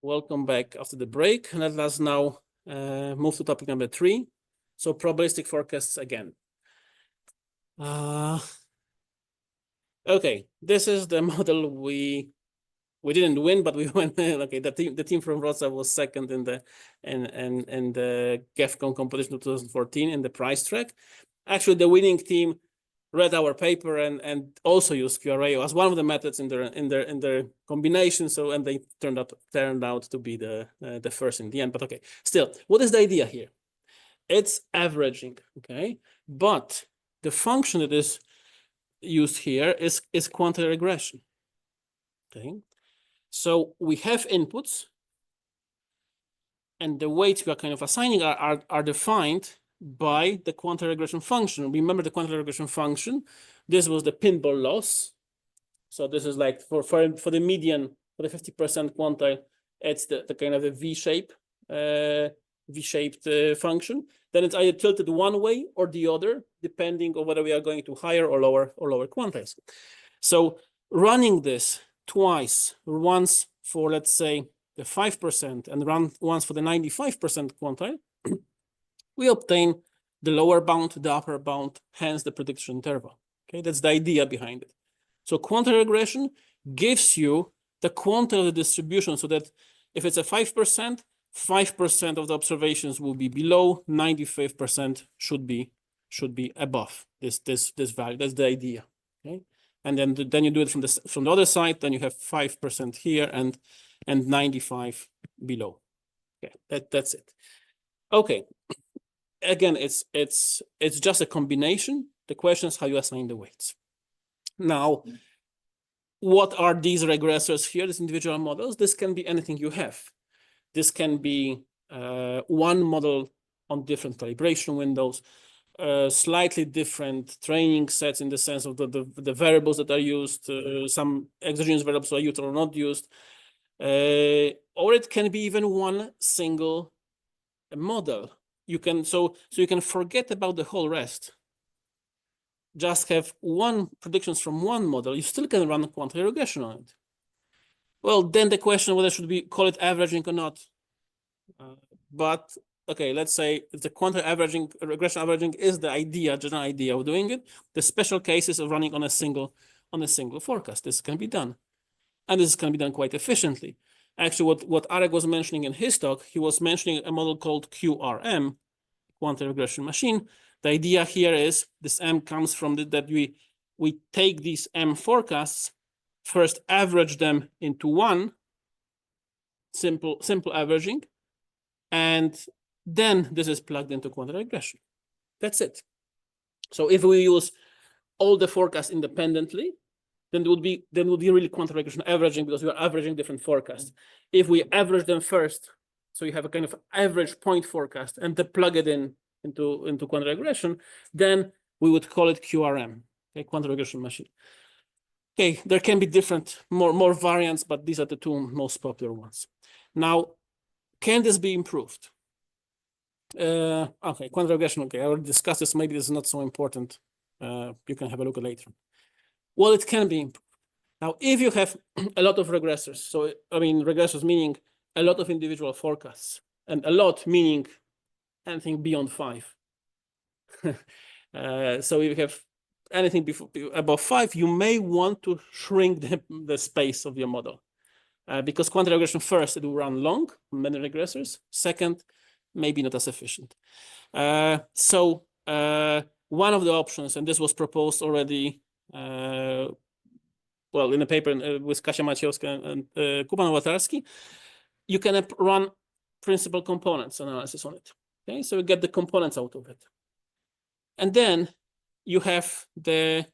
welcome back after the break. Let us now move to topic number 3. So probabilistic forecasts again. Okay, this is the model we didn't win, but we went. Okay, the team from Wrocław was second in the GEFCON competition of 2014 in the prize track. Actually, the winning team read our paper and also used QRA as one of the methods in their combination. So and they turned out to be the first in the end. But okay, still, what is the idea here? It's averaging, okay, but the function that is used here is quantitative regression. Okay, so we have inputs, and the weights we are kind of assigning are defined by the quantitative regression function. Remember the quantitative regression function. This was the pinball loss. So this is like for the median, for the 50% quantile, it's the kind of the V-shaped function. Then it's either tilted one way or the other, depending on whether we are going to higher or lower quantiles. So running this twice, once for, let's say, the 5% and run once for the 95% quantile, we obtain the lower bound, the upper bound, hence the prediction interval. Okay, that's the idea behind it. So quantitative regression gives you the quantile of the distribution, so that if it's a 5%, 5% of the observations will be below, 95% should be above this value. That's the idea. Okay, and then you do it from the other side. Then you have 5% here and 95 below. Okay, that's it. Okay. Again, it's just a combination. The question is how you assign the weights. Now, what are these regressors here, these individual models? This can be anything you have. This can be one model on different calibration windows, slightly different training sets in the sense of the variables that are used, some exogenous variables are used or not used, or it can be even one single model. You can you can forget about the whole rest. Just have one predictions from one model. You still can run quantitative regression on it. Well, then the question whether should we call it averaging or not. But okay, let's say if the quantitative averaging, regression averaging is the idea, general idea of doing it. The special cases of running on a single forecast. This can be done, and this can be done quite efficiently. Actually, what Arek was mentioning in his talk, he was mentioning a model called QRM, quantitative regression machine. The idea here is this M comes from that we take these M forecasts, first average them into one, simple averaging, and then this is plugged into quantitative regression. That's it. So if we use all the forecasts independently, then it would be really quantitative regression averaging, because we are averaging different forecasts. If we average them first, so you have a kind of average point forecast and then plug it into quantitative regression, then we would call it QRM, okay, quantitative regression machine. Okay, there can be different, more variants, but these are the two most popular ones. Now, can this be improved? Okay, quantitative regression, okay, I already discussed this, maybe this is not so important. You can have a look at later. Well, it can be improved. Now, if you have a lot of regressors, so I mean regressors meaning a lot of individual forecasts, and a lot meaning anything beyond 5. So if you have anything above 5, you may want to shrink the space of your model, because quantitative regression, first, it will run long, many regressors. Second, maybe not as efficient. So one of the options, and this was proposed already, well, in a paper with Kasia Maciejowska and Kuban Łatarski, you can run principal components analysis on it. Okay, so you get the components out of it. And then you have the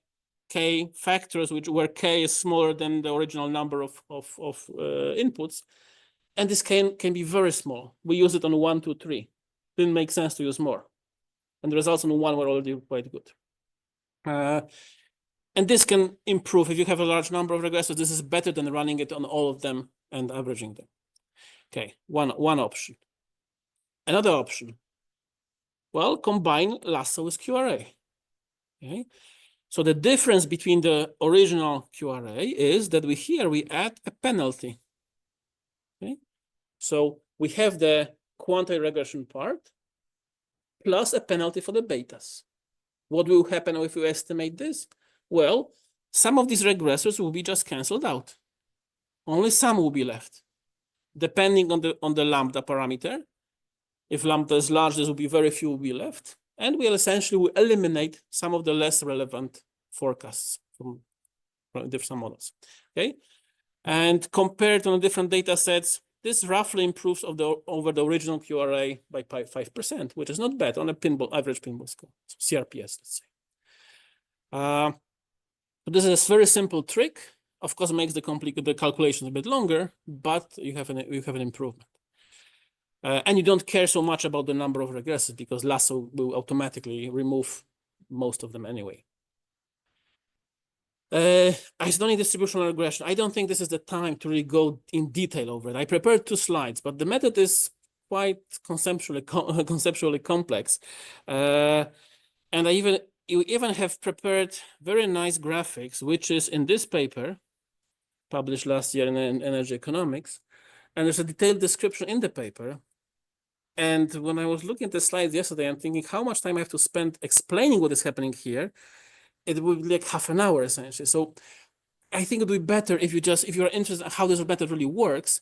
K factors, where K is smaller than the original number of inputs. And this can be very small. We use it on 1, 2, 3. Didn't make sense to use more. And the results on 1 were already quite good. And this can improve if you have a large number of regressors. This is better than running it on all of them and averaging them. Okay, one option. Another option, well, combine lasso with QRA. Okay, so the difference between the original QRA is that we add a penalty. Okay, So we have the quantile regression part plus a penalty for the betas. What will happen if we estimate this? Well, some of these regressors will be just canceled out. Only some will be left, depending on the lambda parameter. If lambda is large, there will be very few will be left. And we'll essentially eliminate some of the less relevant forecasts from different models. Okay. And compared on different data sets, this roughly improves over the original QRA by 5%, which is not bad on a average pinball score, so CRPS, let's say. But this is a very simple trick. Of course, it makes the calculations a bit longer, but you have an improvement. And you don't care so much about the number of regressors because Lasso will automatically remove most of them anyway. Isotonic distributional regression. I don't think this is the time to really go in detail over it. I prepared 2 slides, but the method is quite conceptually complex. And you even have prepared very nice graphics, which is in this paper, published last year in Energy Economics. And there's a detailed description in the paper. And when I was looking at the slides yesterday, I'm thinking how much time I have to spend explaining what is happening here. It would be like half an hour essentially. So I think it would be better if you're interested in how this method really works,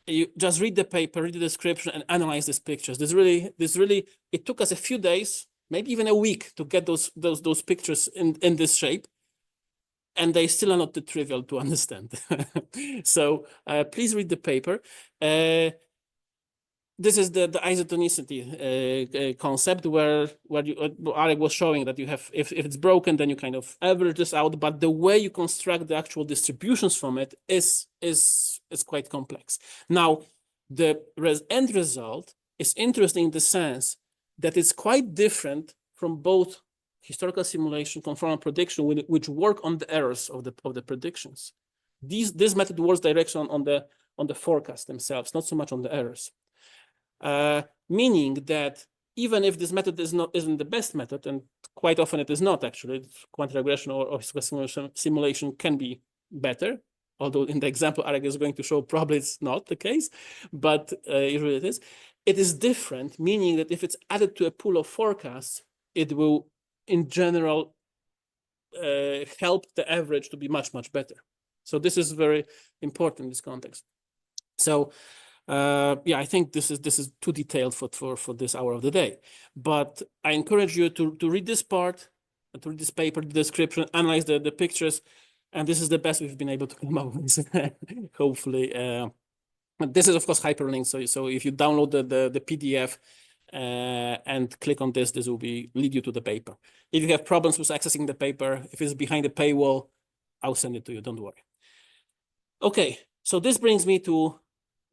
you just read the paper, read the description, and analyze these pictures. It took us a few days, maybe even a week, to get those pictures in this shape, and they still are not too trivial to understand. So please read the paper. This is the isotonicity concept where Arek was showing that you have, if it's broken, then you kind of average this out, but the way you construct the actual distributions from it is quite complex. Now, the end result is interesting in the sense that it's quite different from both historical simulation, conformal prediction, which work on the errors of the predictions. This method works directly on the forecast themselves, not so much on the errors. Meaning that even if this method isn't the best method, and quite often it is not actually, quantitative regression or simulation can be better, although in the example Arek is going to show probably it's not the case, but usually it is. It is different, meaning that if it's added to a pool of forecasts, it will in general help the average to be much, much better. So this is very important in this context. So yeah, I think this is too detailed for this hour of the day, but I encourage you to read this part, to read this paper, the description, analyze the pictures, and this is the best we've been able to come up with. Hopefully, this is of course hyperlinked. So if you download the PDF and click on this will lead you to the paper. If you have problems with accessing the paper, if it's behind the paywall, I'll send it to you. Don't worry. Okay, so this brings me to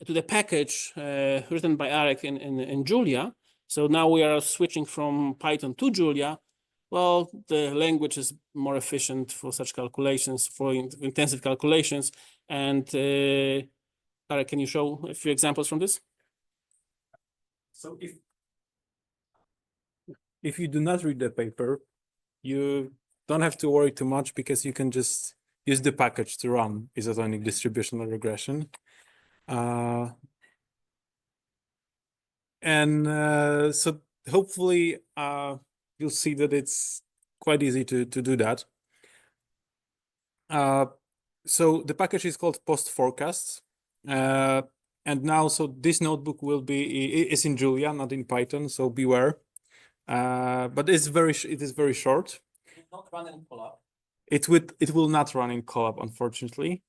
the package written by Arek in Julia. So now we are switching from Python to Julia. Well, the language is more efficient for such calculations, for intensive calculations. And Arek, can you show a few examples from this? So if you do not read the paper, you don't have to worry too much because you can just use the package to run isotonic distributional regression. So hopefully you'll see that it's quite easy to do that. So the package is called postforecasts. And now, so this notebook is in Julia, not in Python, so beware. But it is very short. It will not run in Colab. It will not run in Colab, unfortunately.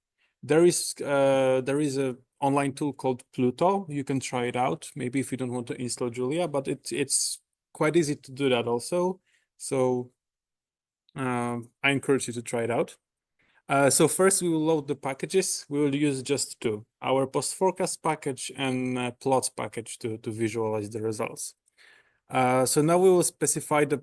There is a online tool called Pluto. You can try it out, maybe if you don't want to install Julia, but it's quite easy to do that also. So I encourage you to try it out. So first we will load the packages. We will use just 2, our postforecast package and plots package to visualize the results. So now we will specify the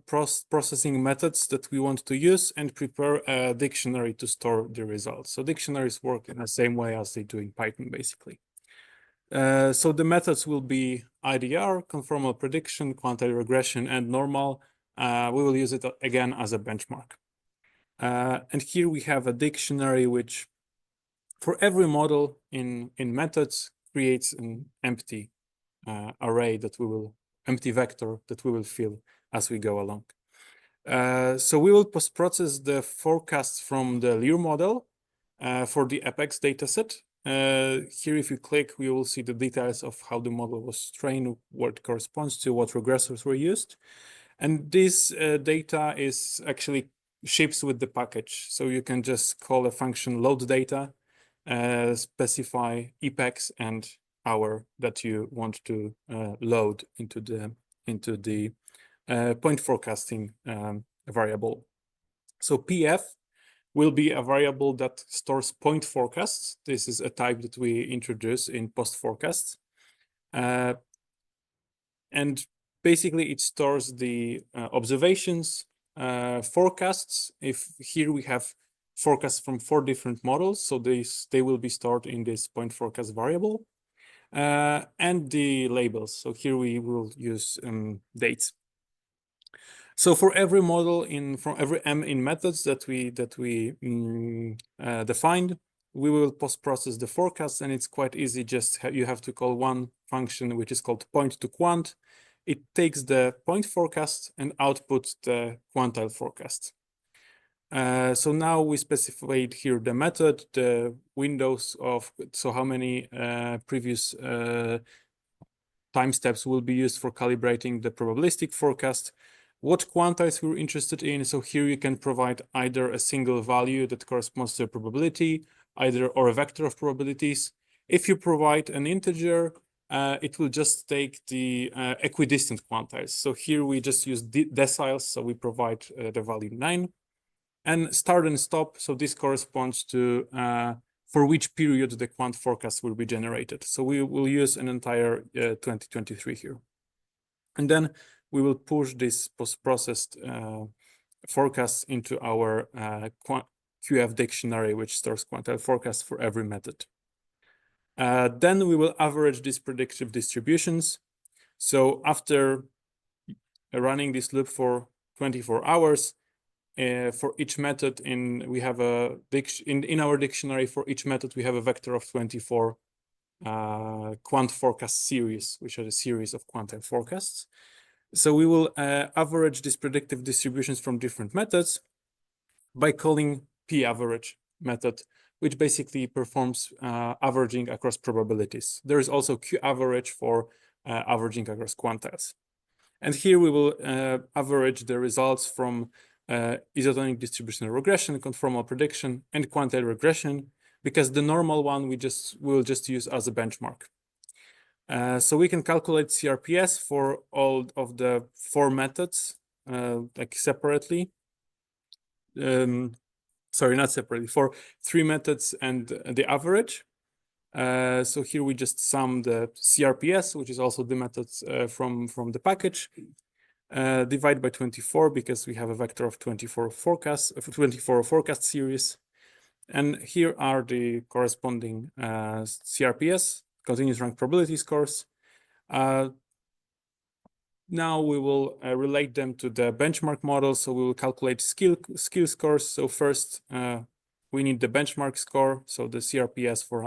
processing methods that we want to use and prepare a dictionary to store the results. So dictionaries work in the same way as they do in Python, basically. So the methods will be IDR, conformal prediction, quantitative regression, and normal. We will use it again as a benchmark. And here we have a dictionary which, for every model in methods, creates an empty array that we will, empty vector that we will fill as we go along. So we will post-process the forecast from the Lear model for the Apex dataset. Here, if you click, we will see the details of how the model was trained, what it corresponds to, what regressors were used. And this data is actually ships with the package. So you can just call a function load data, specify epex and hour that you want to load into the point forecasting variable. So PF will be a variable that stores point forecasts. This is a type that we introduce in post forecasts. And basically it stores the observations, forecasts. If here we have forecasts from 4 different models, so they will be stored in this point forecast variable, and the labels. So here we will use dates. So for every model from every m in methods that we defined, we will post-process the forecast, and it's quite easy. You have to call one function which is called point to quant. It takes the point forecast and outputs the quantile forecast. So now we specified here the method, the windows of, so how many previous time steps will be used for calibrating the probabilistic forecast, what quantiles we're interested in. So here you can provide either a single value that corresponds to a probability, or a vector of probabilities. If you provide an integer, it will just take the equidistant quantiles. So here we just use deciles, so we provide the value 9. And start and stop, so this corresponds to for which period the quant forecast will be generated. So we will use an entire 2023 here. And then we will push this post-processed forecasts into our QF dictionary, which stores quantile forecasts for every method. Then we will average these predictive distributions. So after running this loop for 24 hours, for each method, we have in our dictionary for each method we have a vector of 24 quant forecast series, which are a series of quantile forecasts. So we will average these predictive distributions from different methods by calling p-average method, which basically performs averaging across probabilities. There is also q-average for averaging across quantiles. And here we will average the results from isotonic distributional regression, conformal prediction, and quantile regression, because the normal one we'll just use as a benchmark. So we can calculate CRPS for all of the 4 methods, like separately. Sorry, not separately, for 3 methods and the average. So here we just sum the CRPS, which is also the methods from the package, divide by 24 because we have a vector of 24 forecast series. And here are the corresponding CRPS, continuous rank probability scores. Now we will relate them to the benchmark model. So we will calculate skill scores. So first we need the benchmark score, so the CRPS for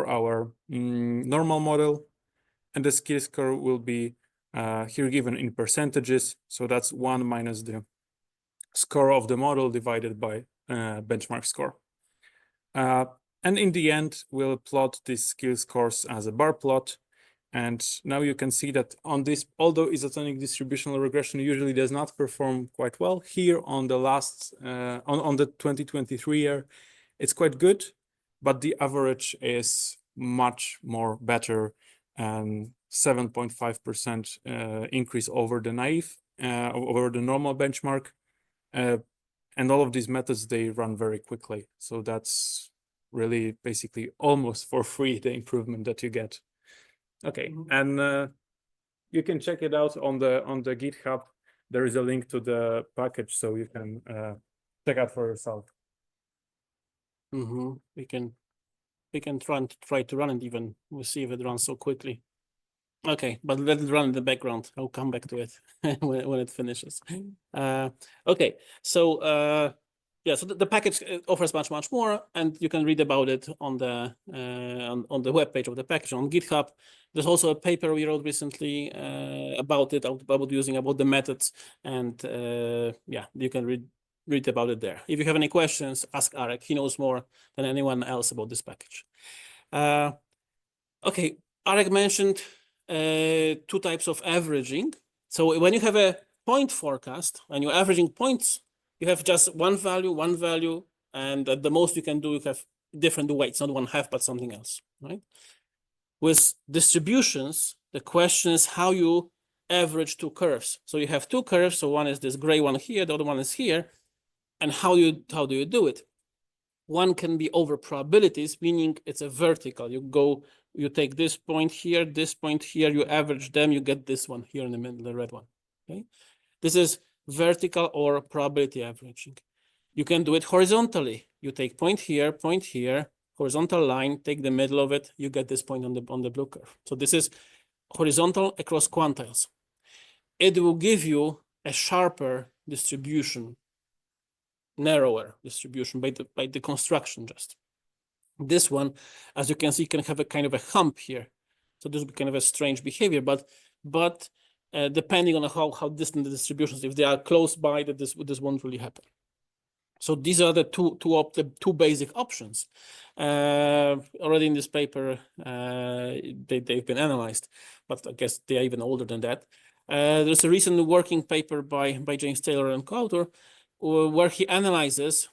our normal model, and the skill score will be here given in percentages. So that's 1 minus the score of the model divided by benchmark score. And in the end, we'll plot these skill scores as a bar plot. And now you can see that on this, although isotonic distributional regression usually does not perform quite well, here on the last, on the 2023 year, it's quite good, but the average is much more better, 7.5% increase over the naive, over the normal benchmark. And all of these methods, they run very quickly. So that's really basically almost for free, the improvement that you get. Okay, and you can check it out on the GitHub. There is a link to the package, so you can check out for yourself. We can try to run it even. We'll see if it runs so quickly. Okay, but let it run in the background. I'll come back to it when it finishes. Okay, so yeah, so the package offers much more, and you can read about it on the webpage of the package on GitHub. There's also a paper we wrote recently about it, about the methods, and yeah, you can read about it there. If you have any questions, ask Arek. He knows more than anyone else about this package. Okay, Arek mentioned two types of averaging. So when you have a point forecast, when you're averaging points, you have just one value, and at the most you can do, you have different weights, not 1/2, but something else, right? With distributions, the question is how you average two curves. So you have two curves, so one is this gray one here, the other one is here, and how do you do it? One can be over probabilities, meaning it's a vertical. You take this point here, you average them, you get this one here in the middle, the red one. Okay, this is vertical or probability averaging. You can do it horizontally. You take point here, horizontal line, take the middle of it, you get this point on the blue curve. So this is horizontal across quantiles. It will give you a sharper distribution, narrower distribution by the construction just. This one, as you can see, can have a kind of a hump here. So this will be kind of a strange behavior, but depending on how distant the distributions, if they are close by, that this won't really happen. So these are the two basic options. Already in this paper, they've been analyzed, but I guess they are even older than that. There's a recent working paper by James Taylor and co-author where he analyzes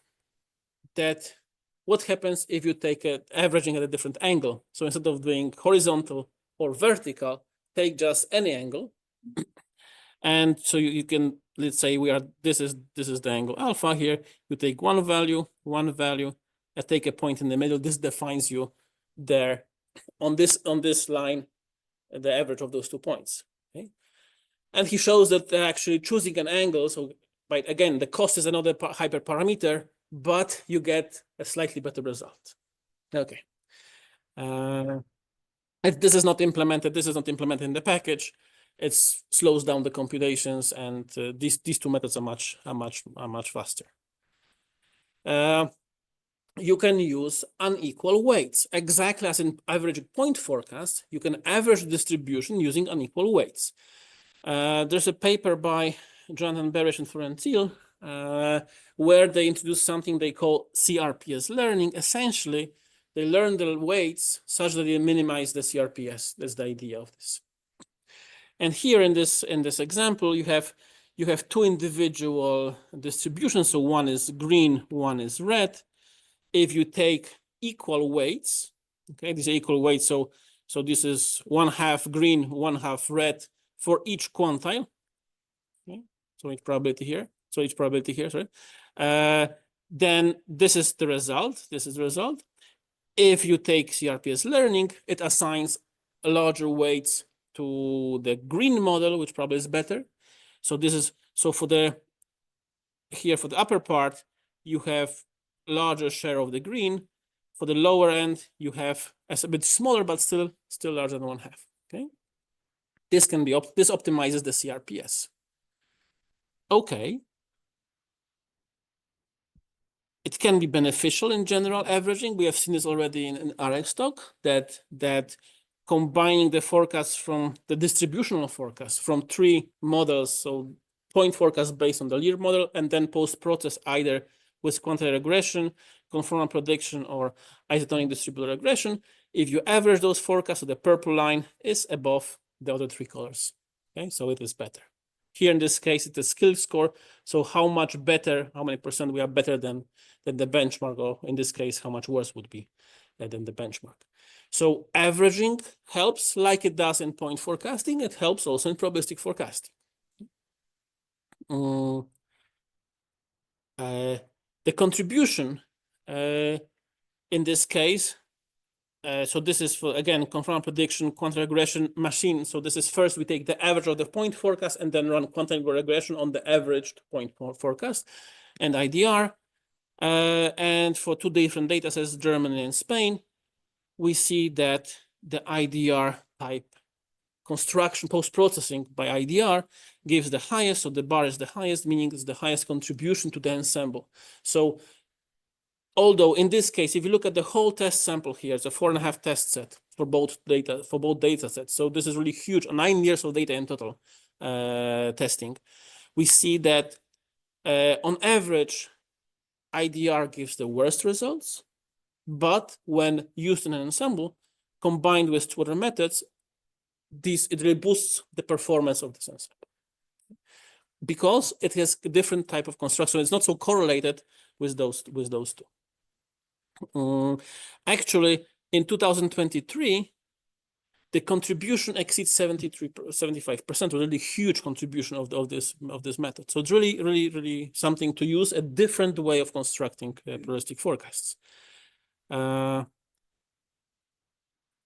that what happens if you take averaging at a different angle. So instead of doing horizontal or vertical, take just any angle. And so you can, let's say this is the angle alpha here. You take one value, and take a point in the middle. This defines you there on this line, the average of those 2 points. Okay, and he shows that actually choosing an angle. So, again, the cost is another hyperparameter, but you get a slightly better result. Okay. This is not implemented in the package. It slows down the computations, and these two methods are much faster. You can use unequal weights. Exactly as in average point forecast, you can average distribution using unequal weights. There's a paper by Jonathan Barish and Florian Thiel where they introduce something they call CRPS learning. Essentially, they learn the weights such that they minimize the CRPS. That's the idea of this. And here in this example, you have two individual distributions. So one is green, one is red. If you take equal weights, okay, these are equal weights. So this is 1/2 green, 1/2 red for each quantile. Okay, so each probability here. Sorry. Then this is the result. If you take CRPS learning, it assigns larger weights to the green model, which probably is better. So for the upper part, you have larger share of the green. For the lower end, you have a bit smaller, but still larger than 1/2. Okay, this optimizes the CRPS. Okay, it can be beneficial in general averaging. We have seen this already in RX talk that combining the forecasts from the distributional forecast from 3 models, so point forecast based on the Lear model, and then post-process either with quantitative regression, conformal prediction, or isotonic distributed regression. If you average those forecasts, so the purple line is above the other 3 colors. Okay, so it is better. Here in this case, it's a skill score. So how much better, how many percent we are better than the benchmark, or in this case, how much worse would be than the benchmark. So averaging helps like it does in point forecasting. It helps also in probabilistic forecasting. The contribution in this case, so this is for, again, conformal prediction, quantitative regression machine. So this is first we take the average of the point forecast and then run quantitative regression on the averaged point forecast and IDR. And for 2 different data sets, Germany and Spain, we see that the IDR type construction, post-processing by IDR gives the highest, so the bar is the highest, meaning it's the highest contribution to the ensemble. So although in this case, if you look at the whole test sample here, it's a 4.5 test set for both data sets. So this is really huge, 9 years of data in total testing. We see that on average, IDR gives the worst results, but when used in an ensemble, combined with 2 other methods, it really boosts the performance of this ensemble because it has a different type of construction. It's not so correlated with those two. Actually, in 2023, the contribution exceeds 75%, a really huge contribution of this method. So it's really something to use, a different way of constructing probabilistic forecasts.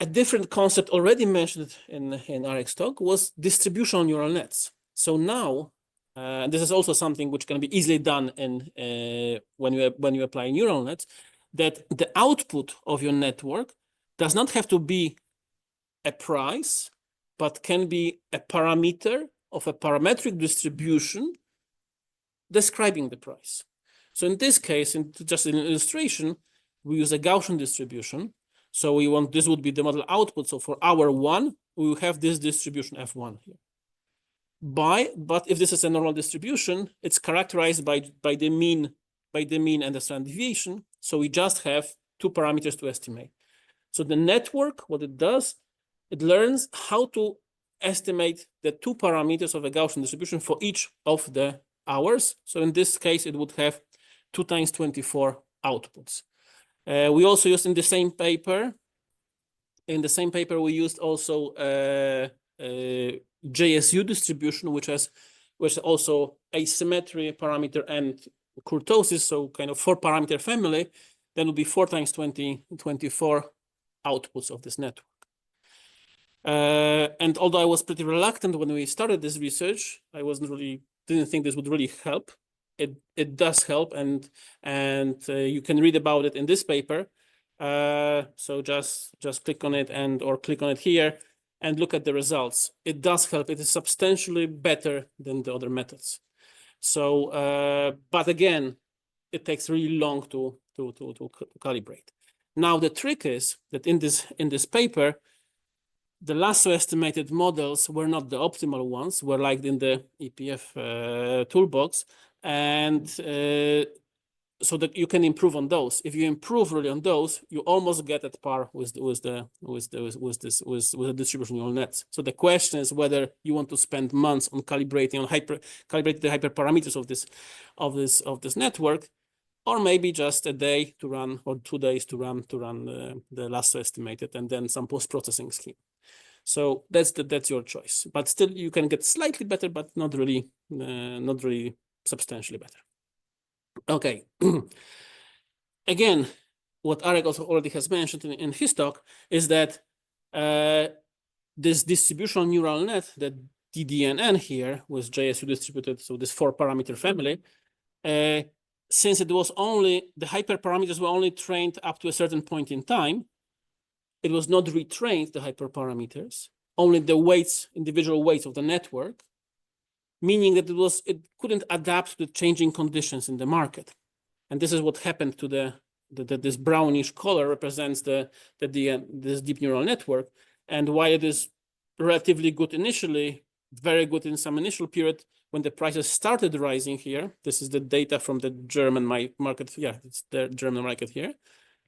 A different concept already mentioned in RX talk was distributional neural nets. So now, this is also something which can be easily done when you apply neural nets, that the output of your network does not have to be a price, but can be a parameter of a parametric distribution describing the price. So in this case, just an illustration, we use a Gaussian distribution. So this would be the model output. So for hour 1, we will have this distribution F1 here. But if this is a normal distribution, it's characterized by the mean and the standard deviation. So we just have 2 parameters to estimate. So the network, what it does, it learns how to estimate the 2 parameters of a Gaussian distribution for each of the hours. So in this case, it would have 2 times 24 outputs. We also used in the same paper. In the same paper, we used also JSU distribution, which was also asymmetry parameter and kurtosis, so kind of 4-parameter family. Then would be 4 times 24 outputs of this network. And although I was pretty reluctant when we started this research, I didn't think this would really help. It does help, and you can read about it in this paper. So just click on it or click on it here and look at the results. It does help. It is substantially better than the other methods. So, but again, it takes really long to calibrate. Now the trick is that in this paper, the lasso estimated models were not the optimal ones, were like in the IIF toolbox, and so that you can improve on those. If you improve really on those, you almost get at par with the distribution neural nets. So the question is whether you want to spend months on calibrating the hyperparameters of this network, or maybe just a day to run or 2 days to run the lasso estimated and then some post-processing scheme. So that's your choice. But still, you can get slightly better, but not really substantially better. Okay. Again, what Arek also already has mentioned in his talk is that this distributional neural net, the DDNN here was JSU distributed, so this 4-parameter family, since it was only, the hyperparameters were only trained up to a certain point in time, it was not retrained, the hyperparameters, only the weights, individual weights of the network, meaning that it couldn't adapt to the changing conditions in the market. And this is what happened to this brownish color represents this deep neural network. And while it is relatively good initially, very good in some initial period, when the prices started rising here, this is the data from the German market. Yeah, it's the German market here.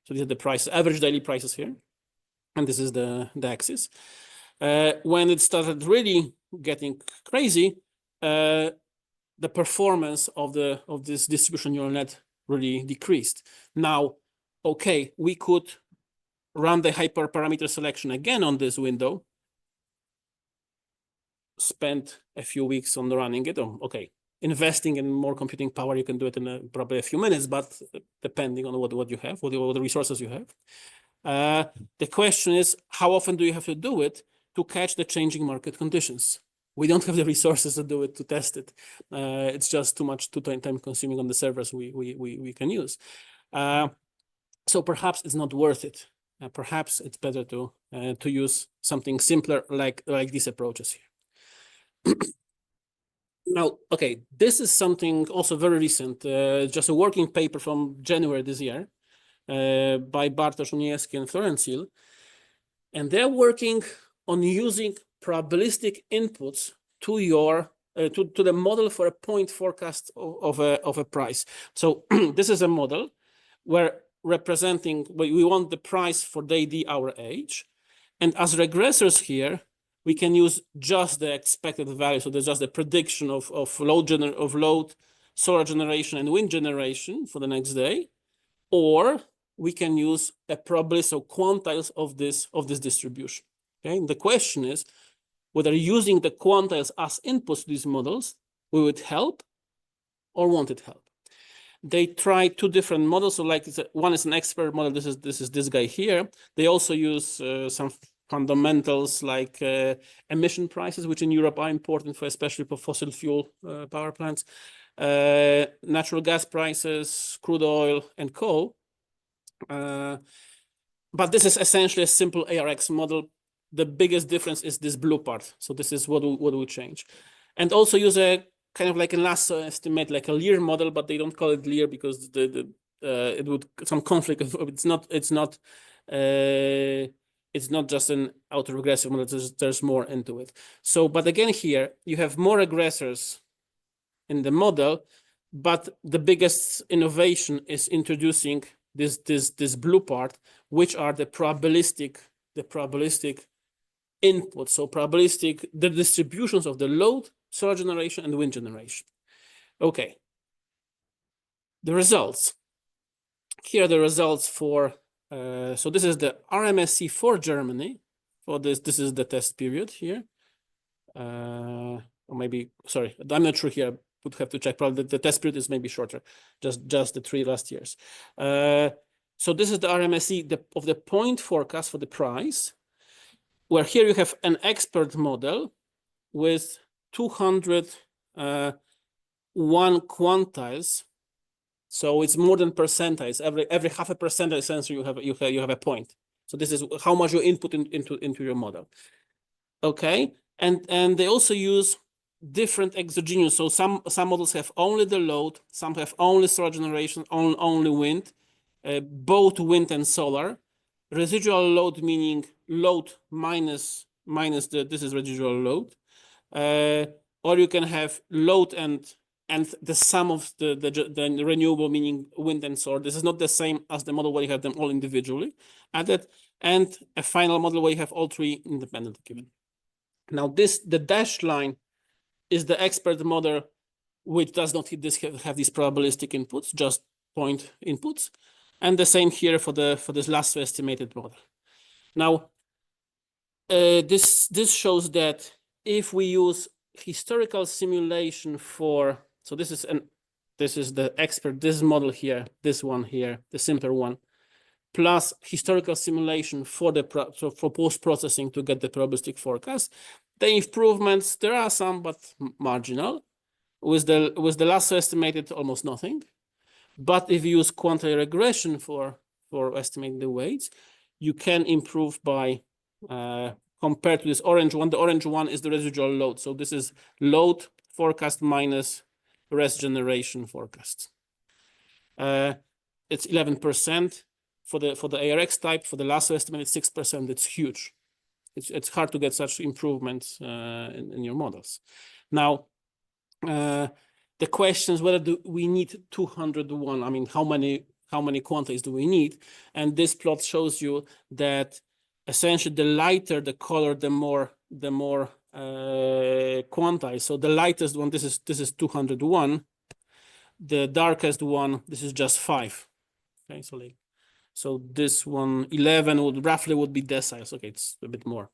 So these are the prices, average daily prices here. And this is the axis. When it started really getting crazy, the performance of this distribution neural net really decreased. Now, okay, we could run the hyperparameter selection again on this window, spend a few weeks on running it. Okay, investing in more computing power, you can do it in probably a few minutes, but depending on what you have, what the resources you have. The question is, how often do you have to do it to catch the changing market conditions? We don't have the resources to do it, to test it. It's just too time consuming on the servers we can use. So perhaps it's not worth it perhaps it's better to use something simpler like these approaches here. Now, okay, this is something also very recent, just a working paper from January this year by Bartosz Uniewski and Florence Hill. And they're working on using probabilistic inputs to your to the model for a point forecast of a price. So this is a model where representing, we want the price for day, hour, age. And as regressors here, we can use just the expected value. So there's just the prediction of load, solar generation and wind generation for the next day. Or we can use a probability, so quantiles of this distribution. Okay, and the question is whether using the quantiles as inputs to these models will it help or won't it help? They try two different models. So like one is an expert model. This is this guy here. They also use some fundamentals like emission prices, which in Europe are important for especially for fossil fuel power plants, natural gas prices, crude oil, and coal. But this is essentially a simple ARX model. The biggest difference is this blue part. So this is what will change. And also use a kind of like a lasso estimate, like a Lear model, but they don't call it Lear because it would some conflict. It's not just an autoregressive model. There's more into it. So, but again here you have more regressors in the model, but the biggest innovation is introducing this blue part, which are the probabilistic inputs. So probabilistic, the distributions of the load, solar generation, and wind generation. Okay. The results. Here are the results for, so this is the RMSE for Germany. For this is the test period here. Or maybe, sorry, I'm not sure here. Would have to check. Probably the test period is maybe shorter, just the 3 last years. So this is the RMSE of the point forecast for the price, where here you have an expert model with 201 quantiles. So it's more than percentiles. Every half a percentile sensor you have a point. So this is how much you input into your model. Okay, and they also use different exogenous. So some models have only the load, some have only solar generation, only wind, both wind and solar. Residual load meaning load minus this is residual load. Or you can have load and the sum of the renewable meaning wind and solar. This is not the same as the model where you have them all individually added, and a final model where you have all 3 independently given. Now the dashed line is the expert model, which does not have these probabilistic inputs, just point inputs, and the same here for this lasso estimated model. Now, this shows that if we use historical simulation for, so this is the expert, this model here, this one here, the simpler one, plus historical simulation for for post-processing to get the probabilistic forecast. The improvements, there are some, but marginal. With the lasso estimated, almost nothing. But if you use quantile regression for estimating the weights, you can improve by compared to this orange one. The orange one is the residual load. So this is load forecast minus res generation forecast. It's 11% for the ARX type. For the lasso estimate, it's 6%. It's huge. It's hard to get such improvements in your models. Now, the question is whether we need 201. I mean, how many quantiles do we need? And this plot shows you that essentially the lighter the color, the more quantiles. So the lightest one, this is 201. The darkest one, this is just 5. Okay, so this one 11 would roughly be deciles. Okay, it's a bit more,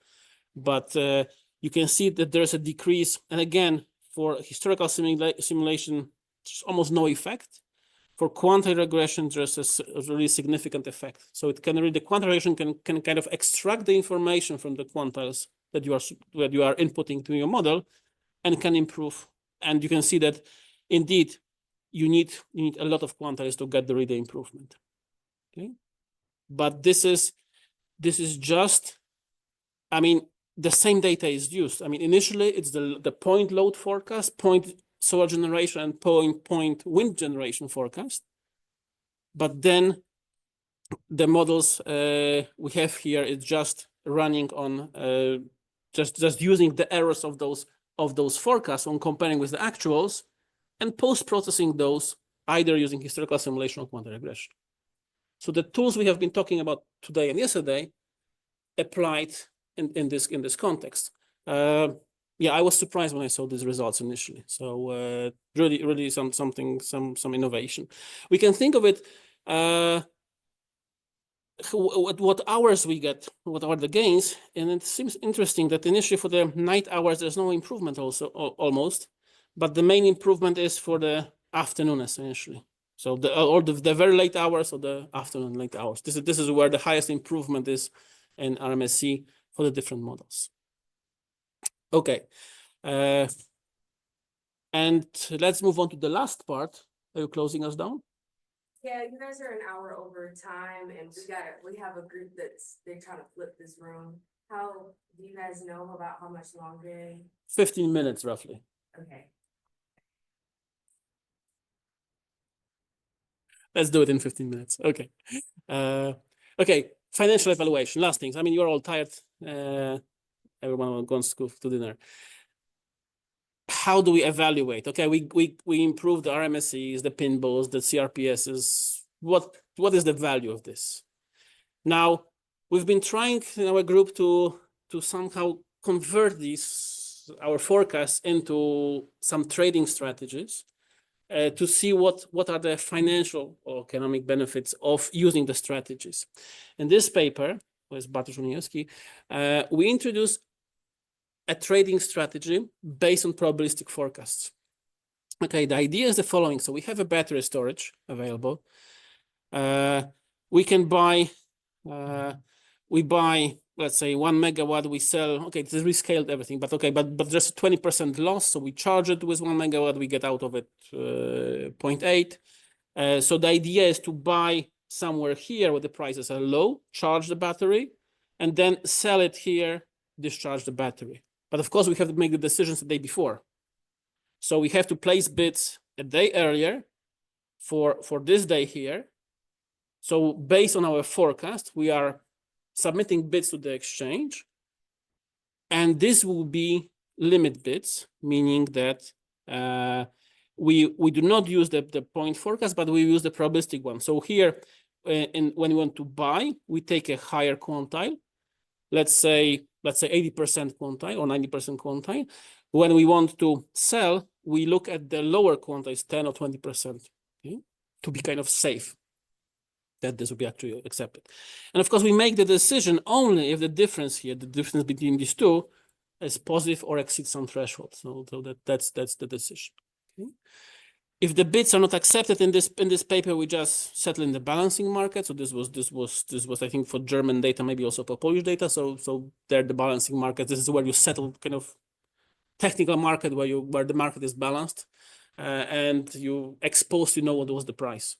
but you can see that there's a decrease. And again, for historical simulation, there's almost no effect. For quantile regression, there's a really significant effect. So it can the quantile regression can kind of extract the information from the quantiles that you are inputting to your model, and can improve. And you can see that indeed you need a lot of quantiles to get the improvement. Okay, but this is this is just, I mean, the same data is used. I mean, initially it's the point load forecast, point solar generation, and point wind generation forecast. But then the models we have here is just running on just using the errors of those forecasts on comparing with the actuals, and post-processing those either using historical simulation or quantitative regression. So the tools we have been talking about today and yesterday applied in this context. Yeah, I was surprised when I saw these results initially. So really some innovation. We can think of it. What hours we get, what are the gains, and it seems interesting that initially for the night hours there's no improvement also almost, but the main improvement is for the afternoon essentially. So the very late hours or the afternoon late hours. This is where the highest improvement is in RMSE for the different models. Okay, and let's move on to the last part. Are you closing us down? Yeah, you guys are an hour over time, and we have a group they're trying to flip this room. How do you guys know about how much longer? 15 minutes roughly. Okay. Let's do it in 15 minutes. Okay. Okay. Financial evaluation. Last things. I mean, you're all tired. Everyone wants to go to dinner. How do we evaluate? Okay, we improve the RMSEs, the pinballs, the CRPSs. What is the value of this? Now, we've been trying in our group to somehow convert our forecasts into some trading strategies to see what are the financial or economic benefits of using the strategies. In this paper, with Bartosz, we introduced a trading strategy based on probabilistic forecasts. Okay, the idea is the following. So we have a battery storage available. We can buy, we buy, let's say 1 megawatt, we sell, okay, this is rescaled everything, but okay, but just 20% loss. So we charge it with 1 megawatt, we get out of it 0.8. So the idea is to buy somewhere here where the prices are low, charge the battery, and then sell it here, discharge the battery. But of course, we have to make the decisions the day before. So we have to place bids a day earlier for this day here. So based on our forecast, we are submitting bids to the exchange. And this will be limit bids, meaning that we do not use the point forecast, but we use the probabilistic one. So here, when we want to buy, we take a higher quantile. Let's say 80% quantile or 90% quantile. When we want to sell, we look at the lower quantiles, 10 or 20%, okay, to be kind of safe that this will be actually accepted. And of course, we make the decision only if the difference here, the difference between these two, is positive or exceeds some threshold. So that's the decision. Okay. If the bids are not accepted in this paper, we just settle in the balancing market. So this was I think for German data, maybe also for Polish data. So there the balancing market. This is where you settle kind of technical market where the market is balanced, and you expose what was the price.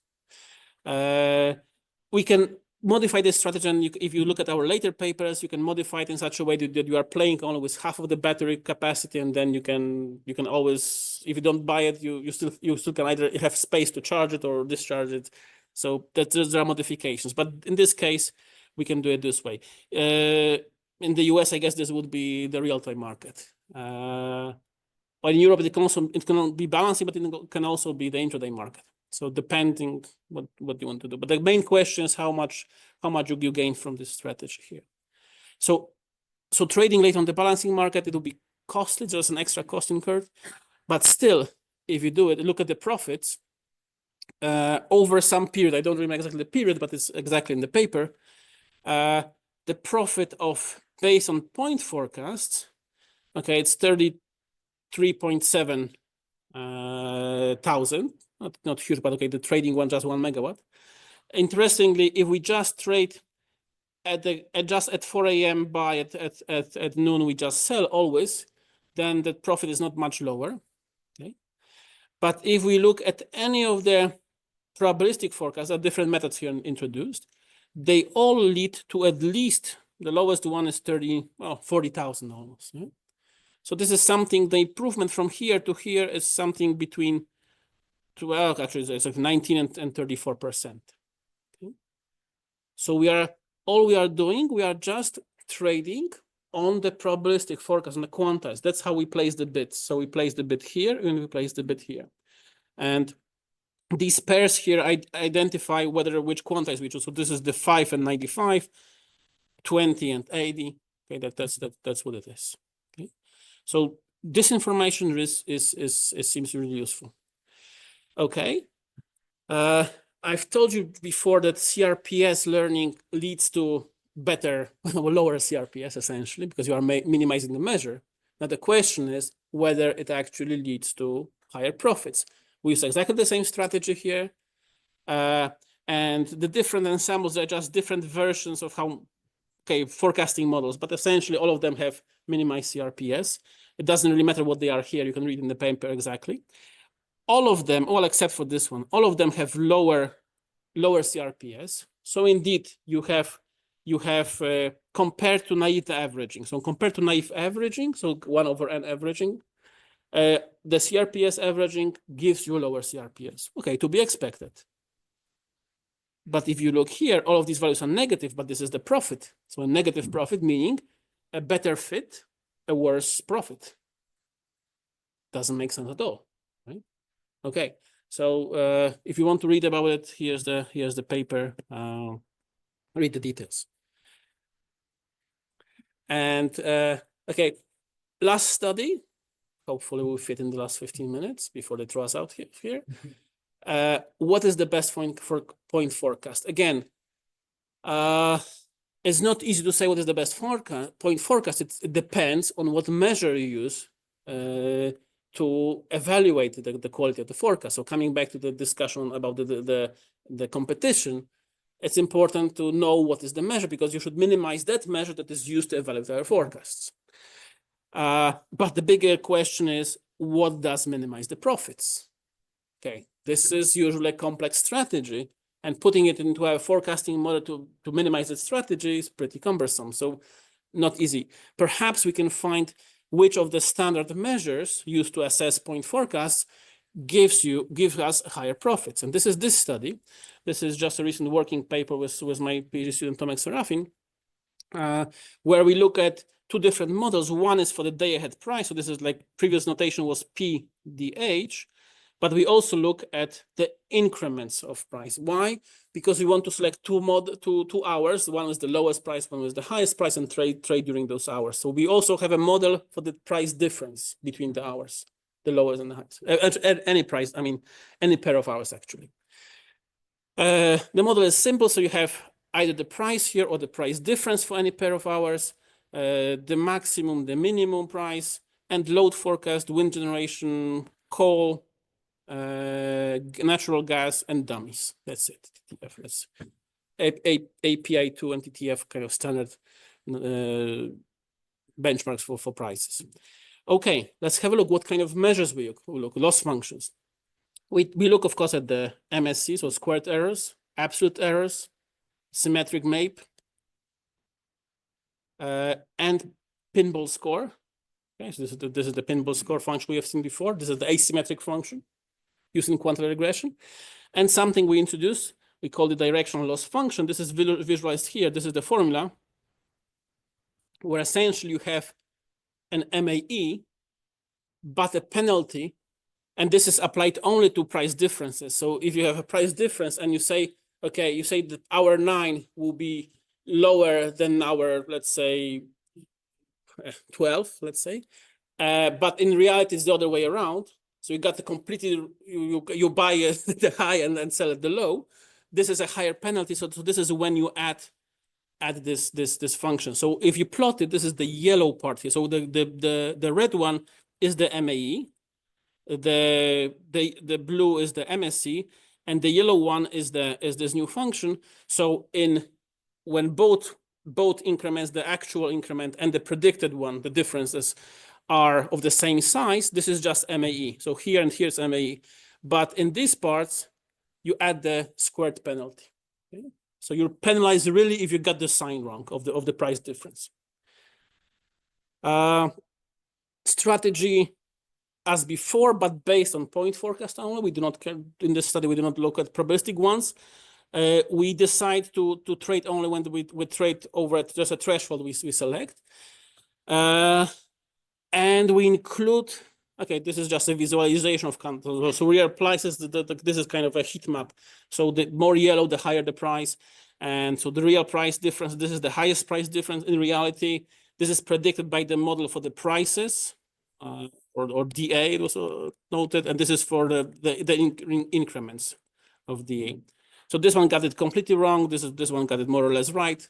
We can modify this strategy, and if you look at our later papers, you can modify it in such a way that you are playing only with half of the battery capacity, and then you can always, if you don't buy it, you still can either have space to charge it or discharge it. So there are modifications, but in this case, we can do it this way. In the US, I guess this would be the real-time market. But in Europe, it can be balancing, but it can also be the intraday market. So depending what you want to do, but the main question is how much you gain from this strategy here. So trading late on the balancing market, it will be costly, just an extra cost incurred. But still, if you do it, look at the profits over some period. I don't remember exactly the period, but it's exactly in the paper. The profit of based on point forecasts, okay, it's 33.7 thousand. Not huge, but okay, the trading one, just 1 megawatt. Interestingly, if we just trade just at 4 a.m. buy at noon, we just sell always, then the profit is not much lower. Okay, but if we look at any of the probabilistic forecasts, there are different methods here introduced. they all lead to at least, the lowest one is 40,000 almost. Yeah? So this is something, the improvement from here to here is something between 12, actually it's like 19 and 34%. Okay? So all we are doing, we are just trading on the probabilistic forecast, on the quantize. That's how we place the bits. So we place the bit here and we place the bit here. And these pairs here identify which quantize we choose. So this is the 5 and 95, 20 and 80. Okay, that's what it is. Okay, so this information seems really useful. Okay, I've told you before that CRPS learning leads to better, lower CRPS essentially, because you are minimizing the measure. Now the question is whether it actually leads to higher profits. We use exactly the same strategy here. And the different ensembles are just different versions of forecasting models, but essentially all of them have minimized CRPS. It doesn't really matter what they are here. You can read in the paper exactly. All of them, all except for this one, all of them have lower CRPS. So indeed, you have compared to naive averaging. So compared to naive averaging, so 1/n averaging, the CRPS averaging gives you lower CRPS. Okay, to be expected. But if you look here, all of these values are negative, but this is the profit. So a negative profit meaning a better fit, a worse profit. Doesn't make sense at all, right? Okay, so if you want to read about it, here's the paper. Read the details. And okay, last study. Hopefully we'll fit in the last 15 minutes before they throw us out here. What is the best point forecast? Again, it's not easy to say what is the best point forecast. It depends on what measure you use to evaluate the quality of the forecast. So coming back to the discussion about the competition, it's important to know what is the measure, because you should minimize that measure that is used to evaluate our forecasts. But the bigger question is, what does minimize the profits? Okay, this is usually a complex strategy, and putting it into a forecasting model to minimize the strategy is pretty cumbersome, so not easy. Perhaps we can find which of the standard measures used to assess point forecasts gives us higher profits. And this is this study. This is just a recent working paper with my PhD student Tomek Serafin, where we look at two different models. One is for the day ahead price. So this is like previous notation was PDH, but we also look at the increments of price. Why? Because we want to select two hours. One is the lowest price, one is the highest price, and trade during those hours. So we also have a model for the price difference between the hours, the lowest and the highest. At any price, I mean, any pair of hours actually. The model is simple. So you have either the price here or the price difference for any pair of hours, the maximum, the minimum price, and load forecast, wind generation, coal, natural gas, and dummies. That's it. TTF. That's API2 and TTF kind of standard benchmarks for prices. Okay, let's have a look what kind of measures we look. Loss functions. We look, of course, at the MSE, so squared errors, absolute errors, symmetric MAPE, and pinball score. Okay, so this is the pinball score function we have seen before. This is the asymmetric function using quantitative regression. And something we introduced, we call the directional loss function. This is visualized here. This is the formula where essentially you have an MAE, but a penalty, and this is applied only to price differences. So if you have a price difference and you say, okay, you say that hour 9 will be lower than our, let's say, 12, let's say, but in reality it's the other way around. So you got the completely, you buy the high and sell at the low. This is a higher penalty. So this is when you add this function. So if you plot it, this is the yellow part here. So the red one is the MAE, the blue is the MSE, and the yellow one is this new function. So when both increments, the actual increment and the predicted one, the differences are of the same size, this is just MAE. So here and here's MAE. But in these parts, you add the squared penalty. Okay? So you're penalized really if you got the sign wrong of the price difference. Strategy as before, but based on point forecast only. We do not in this study. We do not look at probabilistic ones. We decide to trade only when we trade over at just a threshold we select. And we include, okay, this is just a visualization of content. So real prices, this is kind of a heat map. So the more yellow, the higher the price. And so the real price difference, this is the highest price difference in reality. This is predicted by the model for the prices, or DA, it was noted. And this is for the increments of DA. So this one got it completely wrong. This one got it more or less right.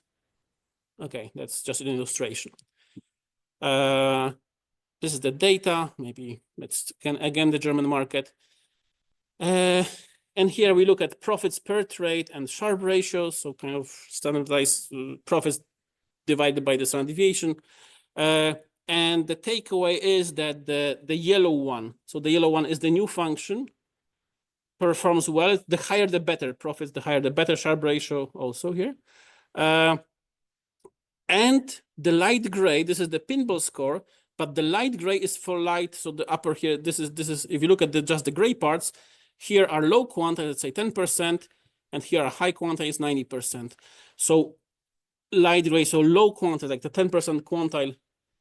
Okay, that's just an illustration. This is the data. Maybe let's again the German market. And here we look at profits per trade and Sharpe ratios, so kind of standardized profits divided by the standard deviation. And the takeaway is that the yellow one, so the yellow one is the new function, performs well. The higher the better profits, the higher the better Sharpe ratio also here. And the light gray, this is the pinball score, but the light gray is for light. So the upper here, this is if you look at just the gray parts, here are low quantile, let's say 10%, and here are high quantile is 90%. So light gray, so low quantile, like the 10% quantile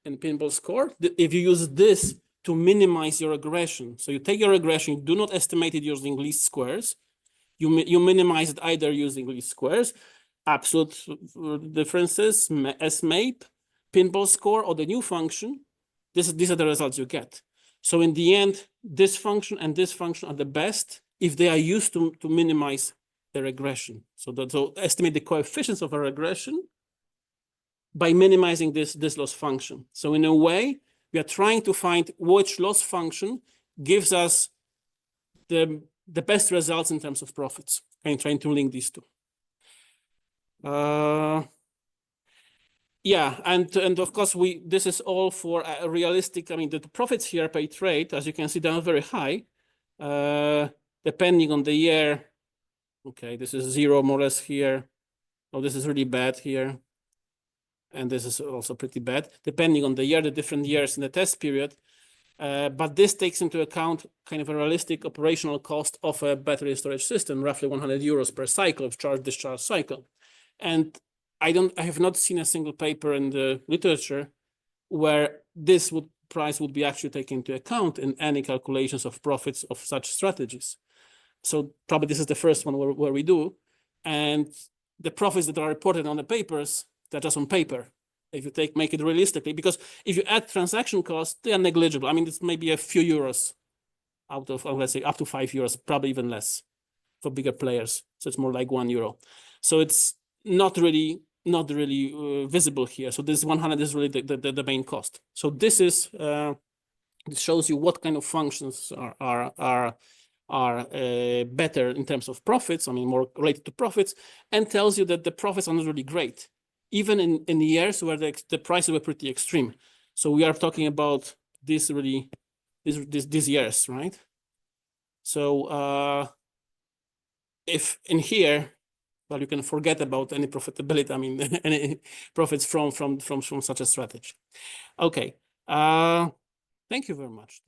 in pinball score, if you use this to minimize your regression, so you take your regression, you do not estimate it using least squares, you minimize it either using least squares, absolute differences, SMAP, pinball score, or the new function. These are the results you get. So in the end, this function and this function are the best if they are used to minimize the regression. So estimate the coefficients of a regression by minimizing this loss function. So in a way, we are trying to find which loss function gives us the best results in terms of profits, and trying to link these two. Yeah, and of course this is all for a realistic. I mean, the profits here per trade, as you can see, they are very high, depending on the year. Okay, this is 0 more or less here. Oh, this is really bad here, and this is also pretty bad, depending on the year, the different years in the test period. But this takes into account kind of a realistic operational cost of a battery storage system, roughly 100 euros per cycle of charge-discharge cycle, and I have not seen a single paper in the literature where this price would be actually taken into account in any calculations of profits of such strategies. So probably this is the first one where we do. And the profits that are reported on the papers, they're just on paper. If you make it realistically, because if you add transaction costs, they are negligible. I mean, it's maybe a few euros out of, let's say, up to 5 euros, probably even less for bigger players. So it's more like 1 euro. So it's not really visible here. So this 100 is really the main cost. So this is this shows you what kind of functions are better in terms of profits. I mean, more related to profits, and tells you that the profits are not really great, even in years where the prices were pretty extreme. So we are talking about these years, right? So if in here, well, you can forget about any profitability. I mean, any profits from such a strategy. Okay. Thank you very much.